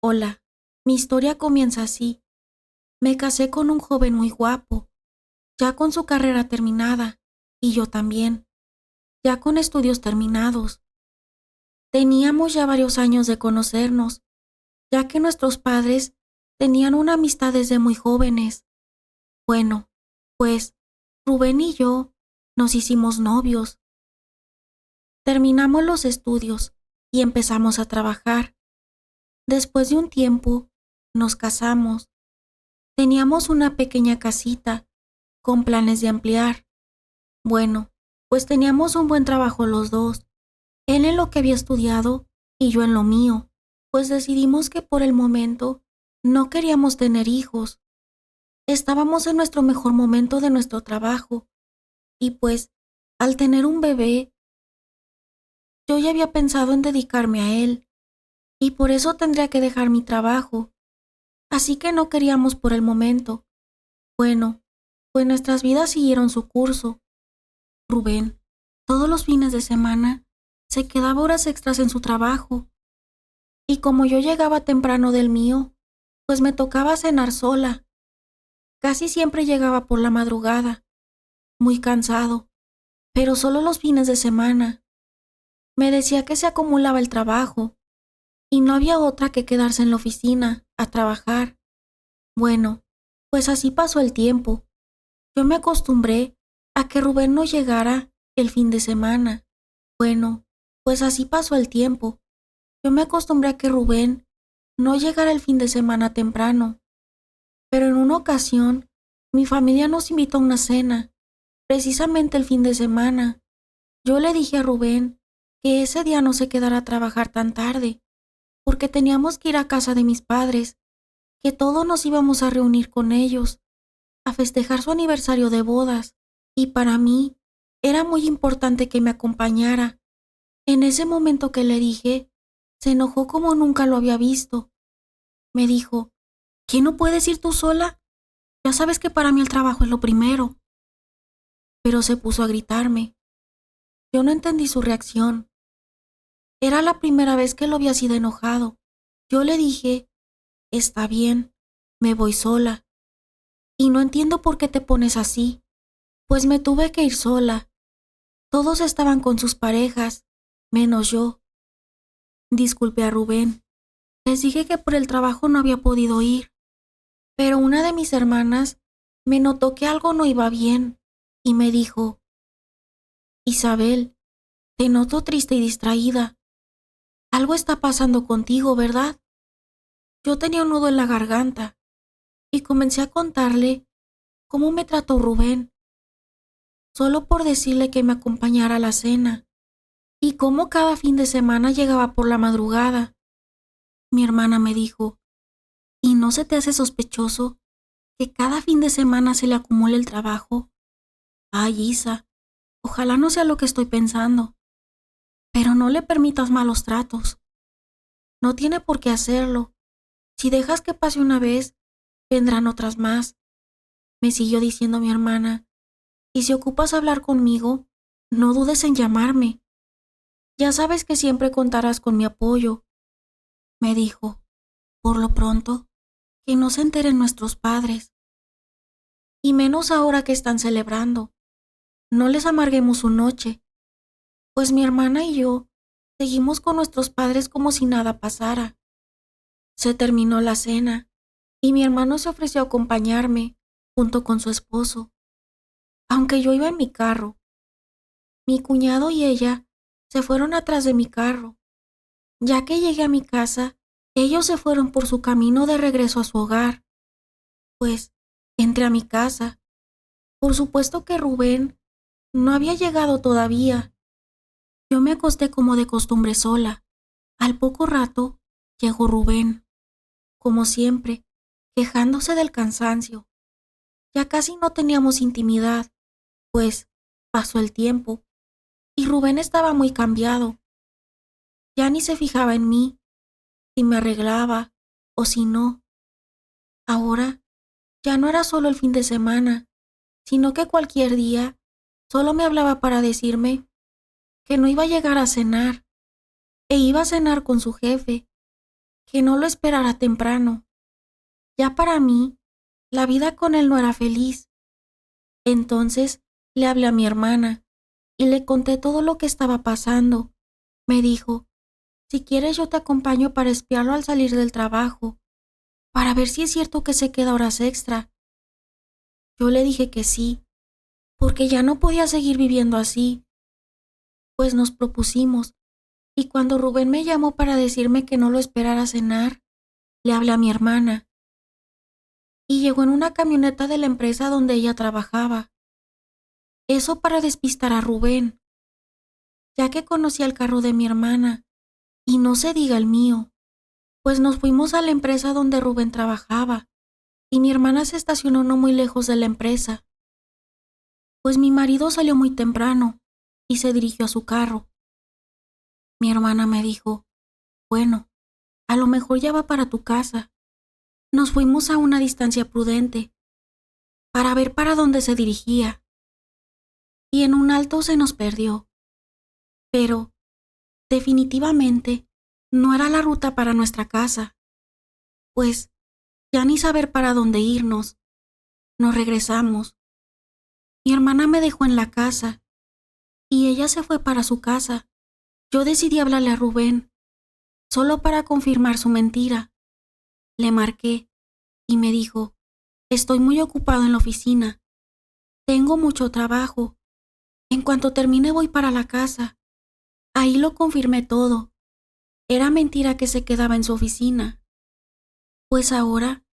Hola, mi historia comienza así. Me casé con un joven muy guapo, ya con su carrera terminada, y yo también, ya con estudios terminados. Teníamos ya varios años de conocernos, ya que nuestros padres tenían una amistad desde muy jóvenes. Bueno, pues Rubén y yo nos hicimos novios. Terminamos los estudios y empezamos a trabajar. Después de un tiempo, nos casamos. Teníamos una pequeña casita, con planes de ampliar. Bueno, pues teníamos un buen trabajo los dos, él en lo que había estudiado y yo en lo mío, pues decidimos que por el momento no queríamos tener hijos. Estábamos en nuestro mejor momento de nuestro trabajo y pues, al tener un bebé, yo ya había pensado en dedicarme a él y por eso tendría que dejar mi trabajo. Así que no queríamos por el momento. Bueno, pues nuestras vidas siguieron su curso. Rubén, todos los fines de semana, se quedaba horas extras en su trabajo. Y como yo llegaba temprano del mío, pues me tocaba cenar sola. Casi siempre llegaba por la madrugada, muy cansado, pero solo los fines de semana. Me decía que se acumulaba el trabajo y no había otra que quedarse en la oficina a trabajar. Bueno, pues así pasó el tiempo. Yo me acostumbré a que Rubén no llegara el fin de semana. Bueno, pues así pasó el tiempo. Yo me acostumbré a que Rubén no llegara el fin de semana temprano. Pero en una ocasión, mi familia nos invitó a una cena, precisamente el fin de semana. Yo le dije a Rubén que ese día no se quedara a trabajar tan tarde, porque teníamos que ir a casa de mis padres, que todos nos íbamos a reunir con ellos, a festejar su aniversario de bodas, y para mí era muy importante que me acompañara. En ese momento que le dije, se enojó como nunca lo había visto. Me dijo, ¿qué no puedes ir tú sola? Ya sabes que para mí el trabajo es lo primero. Pero se puso a gritarme. Yo no entendí su reacción. Era la primera vez que lo vi así de enojado. Yo le dije, está bien, me voy sola. Y no entiendo por qué te pones así. Pues me tuve que ir sola. Todos estaban con sus parejas, menos yo. Disculpe a Rubén. Les dije que por el trabajo no había podido ir. Pero una de mis hermanas me notó que algo no iba bien y me dijo, Isabel, te noto triste y distraída. Algo está pasando contigo, ¿verdad? Yo tenía un nudo en la garganta y comencé a contarle cómo me trató Rubén, solo por decirle que me acompañara a la cena, y cómo cada fin de semana llegaba por la madrugada. Mi hermana me dijo, ¿y no se te hace sospechoso que cada fin de semana se le acumule el trabajo? Ay, Isa, ojalá no sea lo que estoy pensando, pero no le permitas malos tratos. No tiene por qué hacerlo. Si dejas que pase una vez, vendrán otras más. Me siguió diciendo mi hermana, y si ocupas hablar conmigo, no dudes en llamarme. Ya sabes que siempre contarás con mi apoyo. Me dijo, por lo pronto, que no se enteren nuestros padres. Y menos ahora que están celebrando. No les amarguemos su noche, pues mi hermana y yo seguimos con nuestros padres como si nada pasara. Se terminó la cena, y mi hermano se ofreció a acompañarme, junto con su esposo. Aunque yo iba en mi carro, mi cuñado y ella se fueron atrás de mi carro. Ya que llegué a mi casa, ellos se fueron por su camino de regreso a su hogar. Pues, entré a mi casa. Por supuesto que Rubén no había llegado todavía. Yo me acosté como de costumbre sola. Al poco rato, llegó Rubén, como siempre, quejándose del cansancio. Ya casi no teníamos intimidad, pues pasó el tiempo, y Rubén estaba muy cambiado. Ya ni se fijaba en mí, si me arreglaba o si no. Ahora ya no era solo el fin de semana, sino que cualquier día solo me hablaba para decirme que no iba a llegar a cenar e iba a cenar con su jefe. que no lo esperara temprano. Ya para mí, la vida con él no era feliz. Entonces le hablé a mi hermana y le conté todo lo que estaba pasando. Me dijo, si quieres yo te acompaño para espiarlo al salir del trabajo, para ver si es cierto que se queda horas extra. Yo le dije que sí, porque ya no podía seguir viviendo así. Pues nos propusimos, y cuando Rubén me llamó para decirme que no lo esperara a cenar, le hablé a mi hermana, y llegó en una camioneta de la empresa donde ella trabajaba. Eso para despistar a Rubén, ya que conocía el carro de mi hermana, y no se diga el mío, pues nos fuimos a la empresa donde Rubén trabajaba, y mi hermana se estacionó no muy lejos de la empresa. Pues mi marido salió muy temprano, y se dirigió a su carro. Mi hermana me dijo, bueno, a lo mejor ya va para tu casa. Nos fuimos a una distancia prudente, para ver para dónde se dirigía, y en un alto se nos perdió. Pero, definitivamente, no era la ruta para nuestra casa, pues ya ni saber para dónde irnos. Nos regresamos. Mi hermana me dejó en la casa, y ella se fue para su casa. Yo decidí hablarle a Rubén, solo para confirmar su mentira. Le marqué, y me dijo, estoy muy ocupado en la oficina. Tengo mucho trabajo. En cuanto termine voy para la casa. Ahí lo confirmé todo. Era mentira que se quedaba en su oficina. Pues ahora,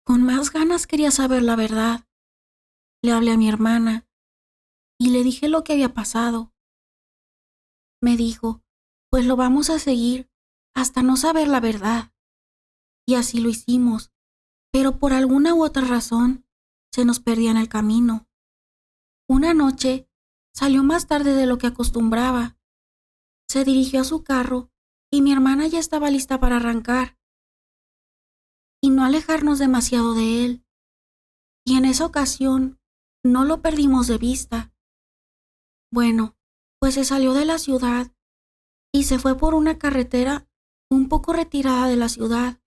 con más ganas quería saber la verdad. Le hablé a mi hermana y le dije lo que había pasado. Me dijo, pues lo vamos a seguir hasta no saber la verdad. Y así lo hicimos, pero por alguna u otra razón se nos perdía en el camino. Una noche salió más tarde de lo que acostumbraba. Se dirigió a su carro y mi hermana ya estaba lista para arrancar y no alejarnos demasiado de él. Y en esa ocasión no lo perdimos de vista. Bueno, pues se salió de la ciudad y se fue por una carretera un poco retirada de la ciudad.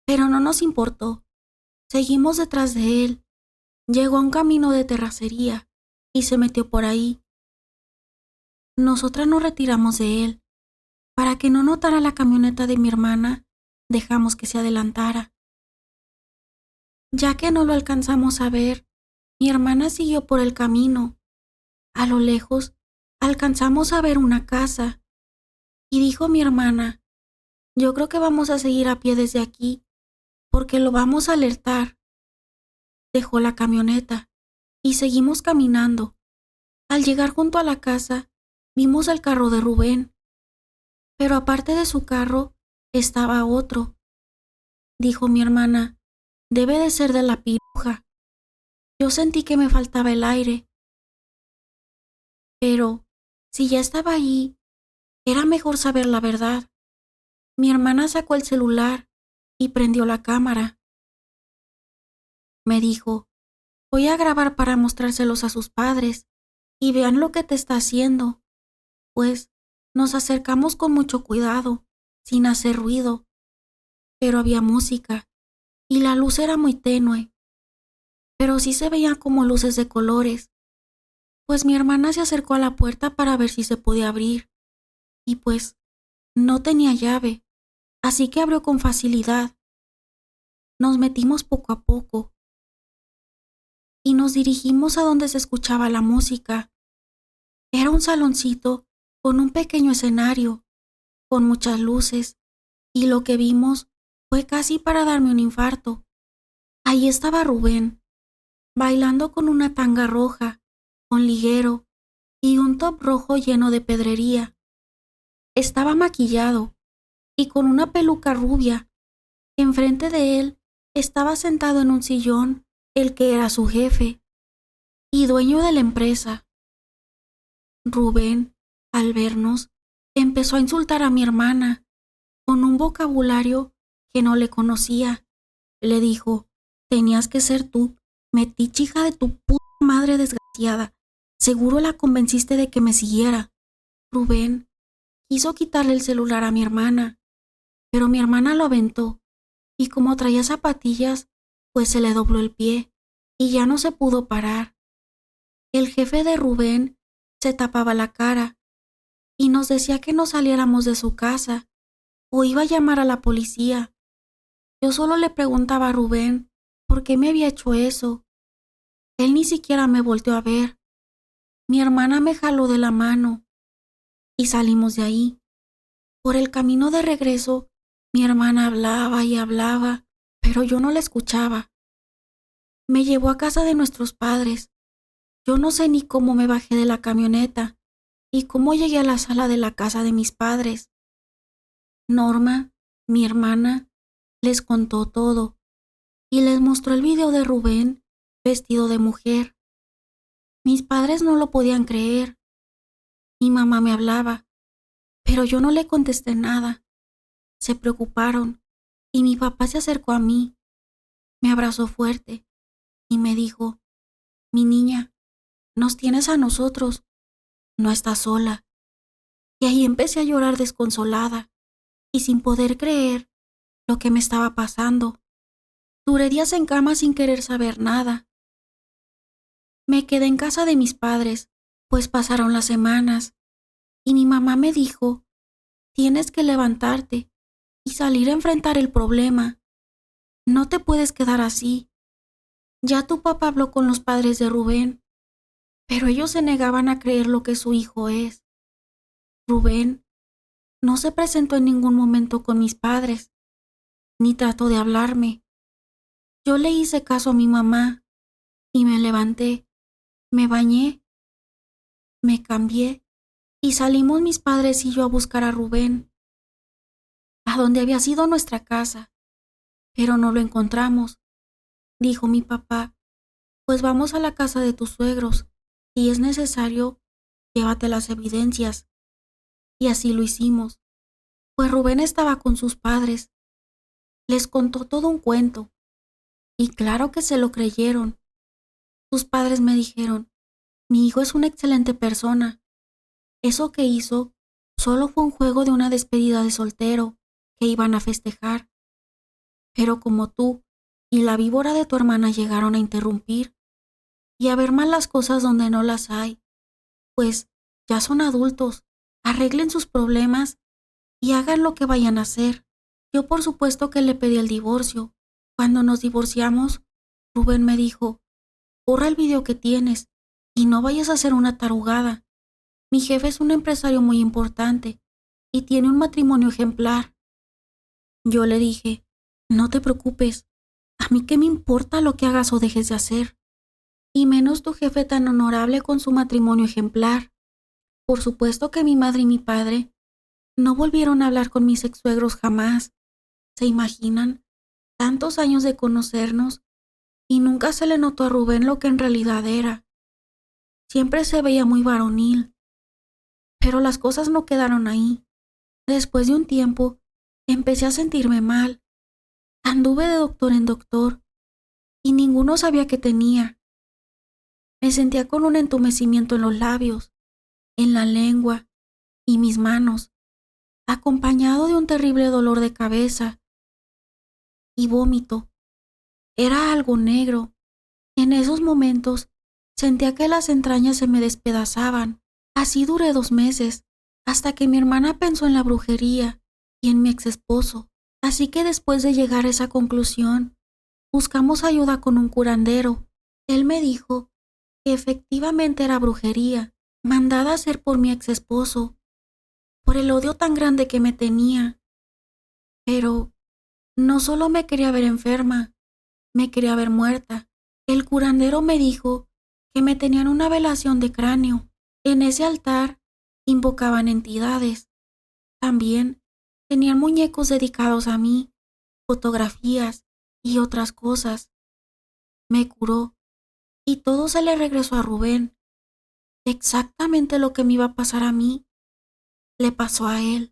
Pero no nos importó. Seguimos detrás de él. Llegó a un camino de terracería y se metió por ahí. Nosotras nos retiramos de él. Para que no notara la camioneta de mi hermana, dejamos que se adelantara. Ya que no lo alcanzamos a ver, mi hermana siguió por el camino. A lo lejos, alcanzamos a ver una casa. Y dijo mi hermana, yo creo que vamos a seguir a pie desde aquí, porque lo vamos a alertar. Dejó la camioneta y seguimos caminando. Al llegar junto a la casa, vimos el carro de Rubén. Pero aparte de su carro, estaba otro. Dijo mi hermana, debe de ser de la piruja. Yo sentí que me faltaba el aire. Pero, si ya estaba allí, era mejor saber la verdad. Mi hermana sacó el celular y prendió la cámara. Me dijo, voy a grabar para mostrárselos a sus padres y vean lo que te está haciendo. Pues nos acercamos con mucho cuidado, sin hacer ruido. Pero había música y la luz era muy tenue. Pero sí se veían como luces de colores. Pues mi hermana se acercó a la puerta para ver si se podía abrir. Y pues no tenía llave, así que abrió con facilidad. Nos metimos poco a poco y nos dirigimos a donde se escuchaba la música. Era un saloncito con un pequeño escenario, con muchas luces, y lo que vimos fue casi para darme un infarto. Ahí estaba Rubén, bailando con una tanga roja, con liguero y un top rojo lleno de pedrería. Estaba maquillado y con una peluca rubia. Enfrente de él estaba sentado en un sillón el que era su jefe y dueño de la empresa. Rubén, al vernos, empezó a insultar a mi hermana con un vocabulario que no le conocía. Le dijo, tenías que ser tú, metiche hija de tu puta madre desgraciada. Seguro la convenciste de que me siguiera. Rubén quiso quitarle el celular a mi hermana, pero mi hermana lo aventó y como traía zapatillas, pues se le dobló el pie y ya no se pudo parar. El jefe de Rubén se tapaba la cara y nos decía que no saliéramos de su casa o iba a llamar a la policía. Yo solo le preguntaba a Rubén por qué me había hecho eso. Él ni siquiera me volteó a ver. Mi hermana me jaló de la mano y salimos de ahí. Por el camino de regreso, mi hermana hablaba y hablaba, pero yo no la escuchaba. Me llevó a casa de nuestros padres. Yo no sé ni cómo me bajé de la camioneta y cómo llegué a la sala de la casa de mis padres. Norma, mi hermana, les contó todo y les mostró el video de Rubén vestido de mujer. Mis padres no lo podían creer. Mi mamá me hablaba, pero yo no le contesté nada. Se preocuparon y mi papá se acercó a mí, me abrazó fuerte y me dijo, mi niña, nos tienes a nosotros, no estás sola. Y ahí empecé a llorar desconsolada y sin poder creer lo que me estaba pasando. Duré días en cama sin querer saber nada. Me quedé en casa de mis padres, pues pasaron las semanas y mi mamá me dijo, tienes que levantarte y salir a enfrentar el problema. No te puedes quedar así. Ya tu papá habló con los padres de Rubén, pero ellos se negaban a creer lo que su hijo es. Rubén no se presentó en ningún momento con mis padres, ni trató de hablarme. Yo le hice caso a mi mamá y me levanté, me bañé, me cambié y salimos mis padres y yo a buscar a Rubén, a donde había sido nuestra casa, pero no lo encontramos. Dijo mi papá, pues vamos a la casa de tus suegros. Si es necesario, llévate las evidencias. Y así lo hicimos, pues Rubén estaba con sus padres. Les contó todo un cuento, y claro que se lo creyeron. Sus padres me dijeron, mi hijo es una excelente persona. Eso que hizo solo fue un juego de una despedida de soltero que iban a festejar. Pero como tú y la víbora de tu hermana llegaron a interrumpir y a ver mal las cosas donde no las hay, pues ya son adultos, arreglen sus problemas y hagan lo que vayan a hacer. Yo por supuesto que le pedí el divorcio. Cuando nos divorciamos, Rubén me dijo, borra el video que tienes y no vayas a hacer una tarugada. Mi jefe es un empresario muy importante y tiene un matrimonio ejemplar. Yo le dije, no te preocupes, a mí qué me importa lo que hagas o dejes de hacer, y menos tu jefe tan honorable con su matrimonio ejemplar. Por supuesto que mi madre y mi padre no volvieron a hablar con mis ex-suegros jamás. ¿Se imaginan? Tantos años de conocernos y nunca se le notó a Rubén lo que en realidad era. Siempre se veía muy varonil. Pero las cosas no quedaron ahí. Después de un tiempo, empecé a sentirme mal. Anduve de doctor en doctor y ninguno sabía qué tenía. Me sentía con un entumecimiento en los labios, en la lengua y mis manos, acompañado de un terrible dolor de cabeza y vómito. Era algo negro. En esos momentos sentía que las entrañas se me despedazaban. Así duré 2 meses, hasta que mi hermana pensó en la brujería y en mi ex esposo. Así que después de llegar a esa conclusión, buscamos ayuda con un curandero. Él me dijo que efectivamente era brujería, mandada a hacer por mi ex esposo, por el odio tan grande que me tenía. Pero no solo me quería ver enferma, me quería ver muerta. El curandero me dijo que me tenían una velación de cráneo. En ese altar invocaban entidades. También tenían muñecos dedicados a mí, fotografías y otras cosas. Me curó y todo se le regresó a Rubén. Exactamente lo que me iba a pasar a mí, le pasó a él.